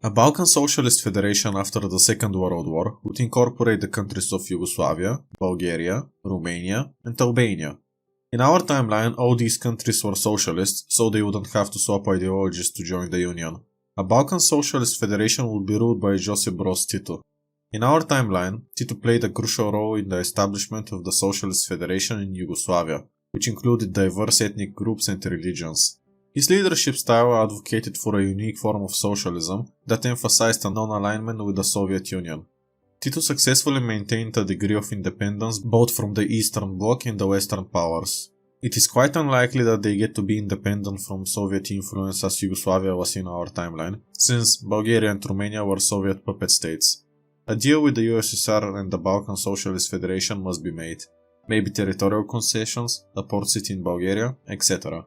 A Balkan Socialist Federation after the Second World War would incorporate the countries of Yugoslavia, Bulgaria, Romania, and Albania. In our timeline, all these countries were socialists, so they wouldn't have to swap ideologies to join the Union. A Balkan Socialist Federation would be ruled by Josip Broz Tito. In our timeline, Tito played a crucial role in the establishment of the Socialist Federation in Yugoslavia, which included diverse ethnic groups and religions. His leadership style advocated for a unique form of socialism that emphasized a non-alignment with the Soviet Union. Tito successfully maintained a degree of independence both from the Eastern Bloc and the Western powers. It is quite unlikely that they get to be independent from Soviet influence as Yugoslavia was in our timeline, since Bulgaria and Romania were Soviet puppet states. A deal with the USSR and the Balkan Socialist Federation must be made. Maybe territorial concessions, a port city in Bulgaria, etc.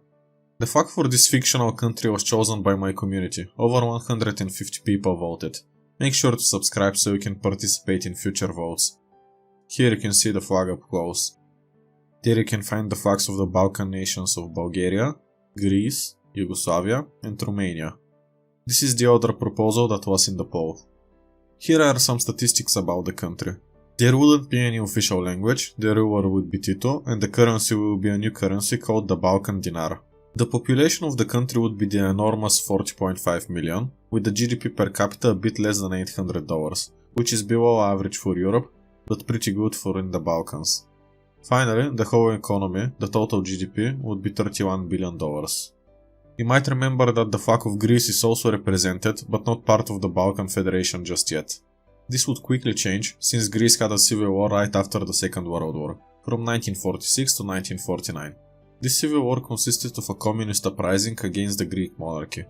The flag for this fictional country was chosen by my community. Over 150 people voted. Make sure to subscribe so you can participate in future votes. Here you can see the flag up close. There you can find the flags of the Balkan nations of Bulgaria, Greece, Yugoslavia, and Romania. This is the other proposal that was in the poll. Here are some statistics about the country. There wouldn't be any official language, the ruler would be Tito, and the currency will be a new currency called the Balkan dinar. The population of the country would be the enormous 40.5 million, with the GDP per capita a bit less than $800, which is below average for Europe, but pretty good for in the Balkans. Finally, the whole economy, the total GDP, would be $31 billion. You might remember that the flag of Greece is also represented, but not part of the Balkan Federation just yet. This would quickly change, since Greece had a civil war right after the Second World War, from 1946 to 1949. This civil war consisted of a communist uprising against the Greek monarchy.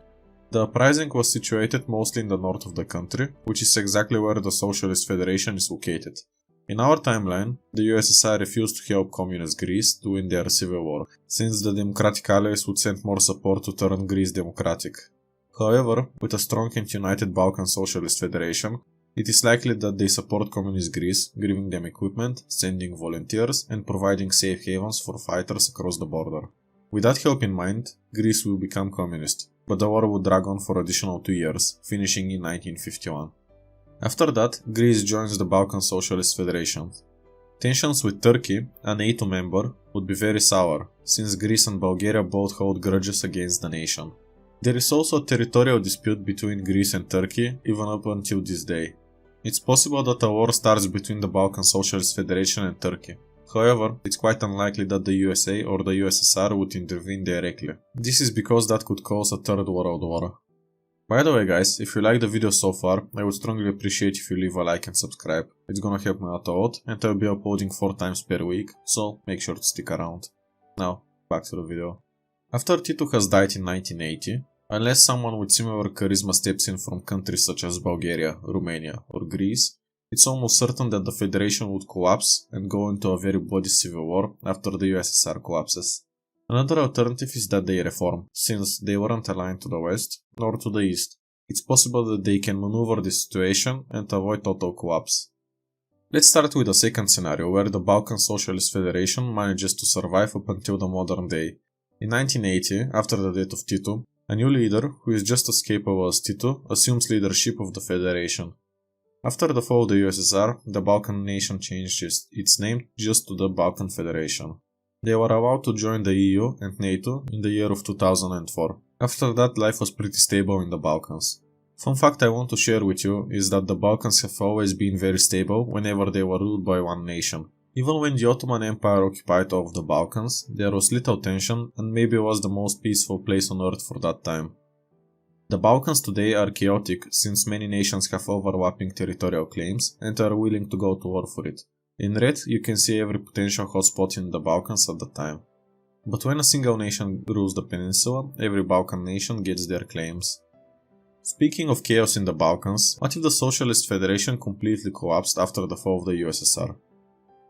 The uprising was situated mostly in the north of the country, which is exactly where the Socialist Federation is located. In our timeline, the USSR refused to help communist Greece to win their civil war, since the democratic allies would send more support to turn Greece democratic. However, with a strong and united Balkan Socialist Federation, it is likely that they support communist Greece, giving them equipment, sending volunteers, and providing safe havens for fighters across the border. With that help in mind, Greece will become communist, but the war would drag on for additional 2 years, finishing in 1951. After that, Greece joins the Balkan Socialist Federation. Tensions with Turkey, a NATO member, would be very sour, since Greece and Bulgaria both hold grudges against the nation. There is also a territorial dispute between Greece and Turkey, even up until this day. It's possible that a war starts between the Balkan Socialist Federation and Turkey. However, it's quite unlikely that the USA or the USSR would intervene directly. This is because that could cause a third world war. By the way guys, if you liked the video so far, I would strongly appreciate if you leave a like and subscribe. It's gonna help me out a lot, and I'll be uploading 4 times per week, so make sure to stick around. Now, back to the video. After Tito has died in 1980, unless someone with similar charisma steps in from countries such as Bulgaria, Romania, or Greece, it's almost certain that the Federation would collapse and go into a very bloody civil war after the USSR collapses. Another alternative is that they reform, since they weren't aligned to the West, nor to the East. It's possible that they can maneuver the situation and avoid total collapse. Let's start with the second scenario, where the Balkan Socialist Federation manages to survive up until the modern day. In 1980, after the death of Tito, a new leader, who is just as capable as Tito, assumes leadership of the Federation. After the fall of the USSR, the Balkan nation changed its name just to the Balkan Federation. They were allowed to join the EU and NATO in the year of 2004. After that, life was pretty stable in the Balkans. Fun fact I want to share with you is that the Balkans have always been very stable whenever they were ruled by one nation. Even when the Ottoman Empire occupied all of the Balkans, there was little tension and maybe it was the most peaceful place on earth for that time. The Balkans today are chaotic since many nations have overlapping territorial claims and are willing to go to war for it. In red, you can see every potential hotspot in the Balkans at the time. But when a single nation rules the peninsula, every Balkan nation gets their claims. Speaking of chaos in the Balkans, what if the Socialist Federation completely collapsed after the fall of the USSR?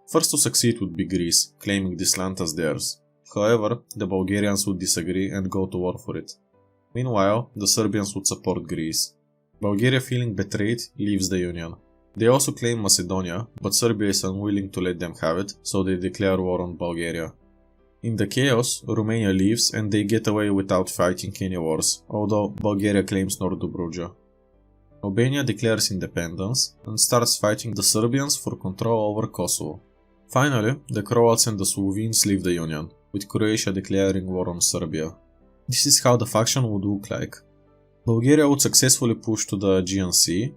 First to succeed would be Greece, claiming this land as theirs. However, the Bulgarians would disagree and go to war for it. Meanwhile, the Serbians would support Greece. Bulgaria, feeling betrayed, leaves the Union. They also claim Macedonia, but Serbia is unwilling to let them have it, so they declare war on Bulgaria. In the chaos, Romania leaves and they get away without fighting any wars, although Bulgaria claims North Dobruja. Albania declares independence and starts fighting the Serbians for control over Kosovo. Finally, the Croats and the Slovenes leave the Union, with Croatia declaring war on Serbia. This is how the faction would look like. Bulgaria would successfully push to the Aegean Sea.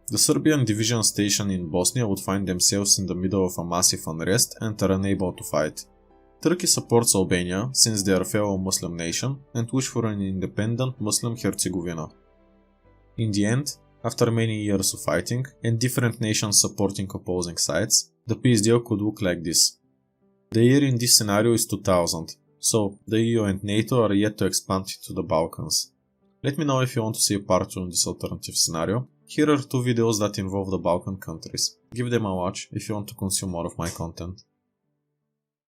The Serbian division stationed in Bosnia would find themselves in the middle of a massive unrest and are unable to fight. Turkey supports Albania since they are a fellow Muslim nation and wish for an independent Muslim Herzegovina. In the end, after many years of fighting and different nations supporting opposing sides, the peace deal could look like this. The year in this scenario is 2000, so the EU and NATO are yet to expand into the Balkans. Let me know if you want to see a part 2 in this alternative scenario. Here are 2 videos that involve the Balkan countries. Give them a watch if you want to consume more of my content.